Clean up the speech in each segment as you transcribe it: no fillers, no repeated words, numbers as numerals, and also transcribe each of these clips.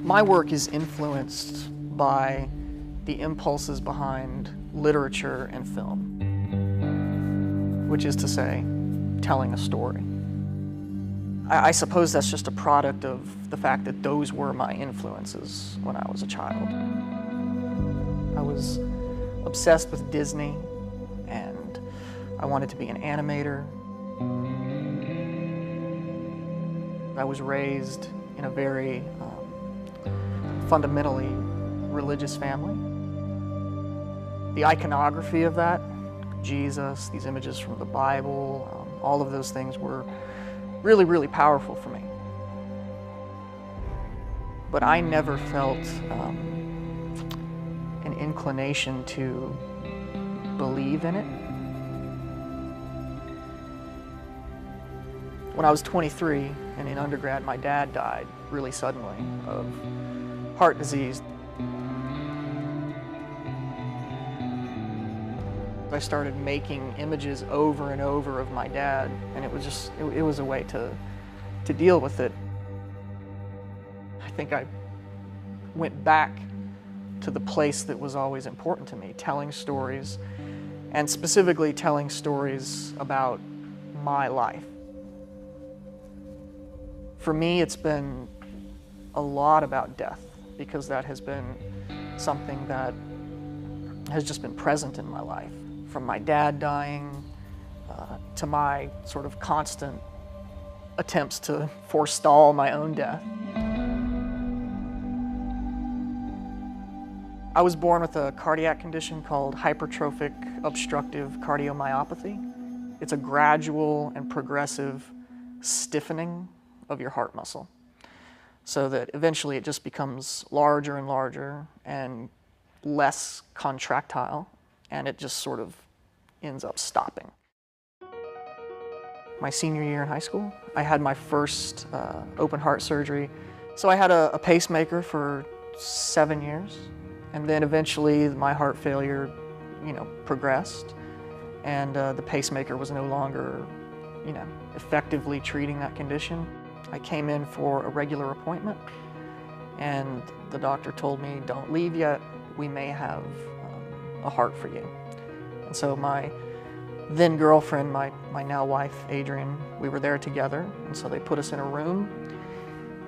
My work is influenced by the impulses behind literature and film, which is to say, telling a story. I suppose that's just a product of the fact that those were my influences when I was a child. I was obsessed with Disney, and I wanted to be an animator. I was raised in a very fundamentally religious family. The iconography of that, Jesus, these images from the Bible, all of those things were really, really powerful for me. But I never felt an inclination to believe in it. When I was 23 and in undergrad, my dad died really suddenly of heart disease. I started making images over and over of my dad, and it was a way to deal with it. I think I went back to the place that was always important to me, telling stories, and specifically telling stories about my life. For me, it's been a lot about death, because that has been something that has just been present in my life. From my dad dying to my sort of constant attempts to forestall my own death. I was born with a cardiac condition called hypertrophic obstructive cardiomyopathy. It's a gradual and progressive stiffening of your heart muscle, so that eventually it just becomes larger and larger and less contractile, and it just sort of ends up stopping. My senior year in high school, I had my first open heart surgery. So I had a pacemaker for 7 years, and then eventually my heart failure, progressed, and the pacemaker was no longer, effectively treating that condition. I came in for a regular appointment, and the doctor told me, "Don't leave yet, we may have a heart for you." And so my then girlfriend, my now wife, Adrian, we were there together, and so they put us in a room,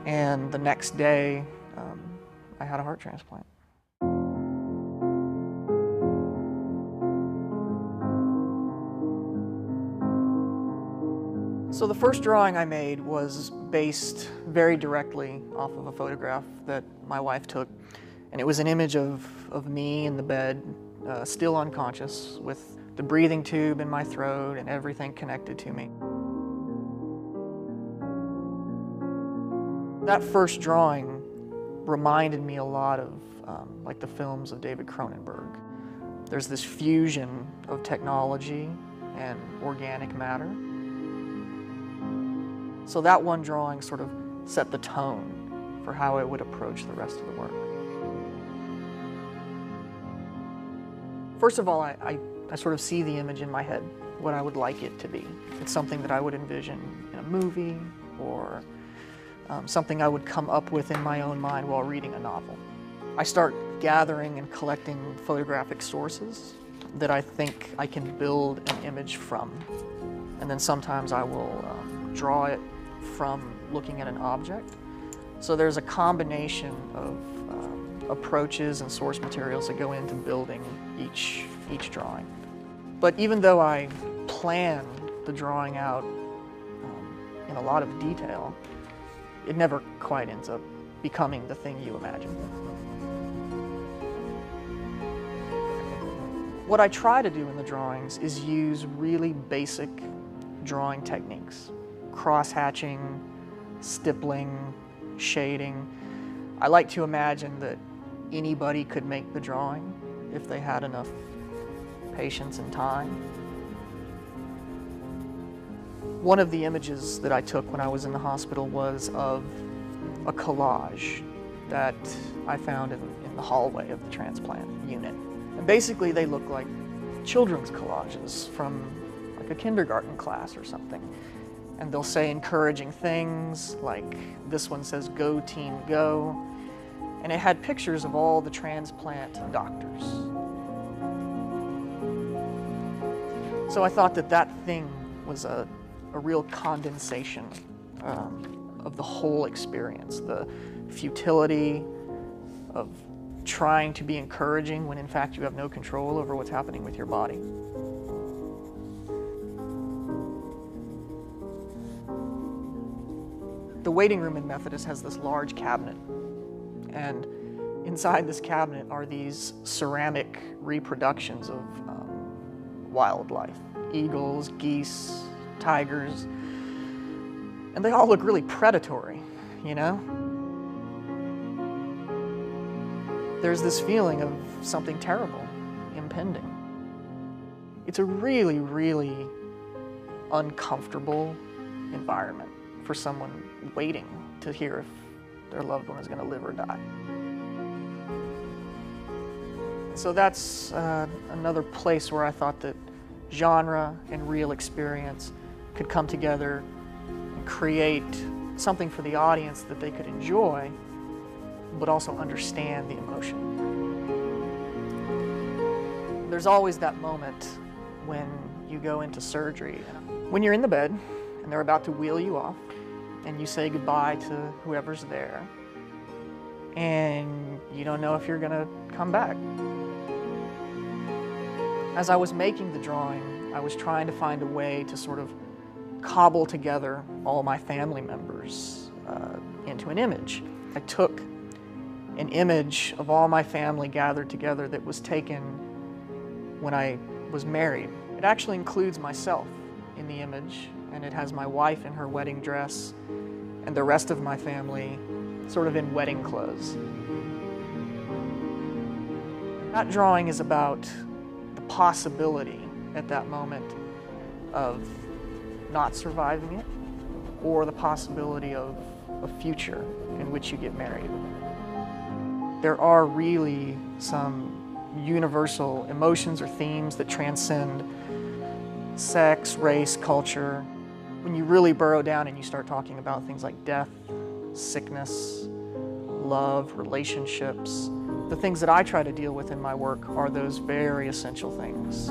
and the next day I had a heart transplant. So the first drawing I made was based very directly off of a photograph that my wife took, and it was an image of me in the bed, still unconscious, with the breathing tube in my throat and everything connected to me. That first drawing reminded me a lot of like the films of David Cronenberg. There's this fusion of technology and organic matter. So that one drawing sort of set the tone for how I would approach the rest of the work. First of all, I sort of see the image in my head, what I would like it to be. It's something that I would envision in a movie, or something I would come up with in my own mind while reading a novel. I start gathering and collecting photographic sources that I think I can build an image from. And then sometimes I will draw it from looking at an object. So there's a combination of approaches and source materials that go into building each drawing. But even though I plan the drawing out in a lot of detail, it never quite ends up becoming the thing you imagine. What I try to do in the drawings is use really basic drawing techniques. Cross-hatching, stippling, shading. I like to imagine that anybody could make the drawing if they had enough patience and time. One of the images that I took when I was in the hospital was of a collage that I found in the hallway of the transplant unit. And basically they look like children's collages from like a kindergarten class or something. and they'll say encouraging things, like this one says, "Go team, go." And it had pictures of all the transplant doctors. So I thought that that thing was a real condensation of the whole experience, the futility of trying to be encouraging when in fact you have no control over what's happening with your body. The waiting room in Methodist has this large cabinet, and inside this cabinet are these ceramic reproductions of wildlife, eagles, geese, tigers, and they all look really predatory, you know? There's this feeling of something terrible impending. It's a really, really uncomfortable environment for someone waiting to hear if their loved one is going to live or die. So that's another place where I thought that genre and real experience could come together and create something for the audience that they could enjoy, but also understand the emotion. There's always that moment when you go into surgery, when you're in the bed and they're about to wheel you off, and you say goodbye to whoever's there, and you don't know if you're gonna come back. As I was making the drawing, I was trying to find a way to sort of cobble together all my family members into an image. I took an image of all my family gathered together that was taken when I was married. It actually includes myself in the image, and it has my wife in her wedding dress and the rest of my family sort of in wedding clothes. That drawing is about the possibility at that moment of not surviving it, or the possibility of a future in which you get married. There are really some universal emotions or themes that transcend sex, race, culture. When you really burrow down and you start talking about things like death, sickness, love, relationships, the things that I try to deal with in my work are those very essential things.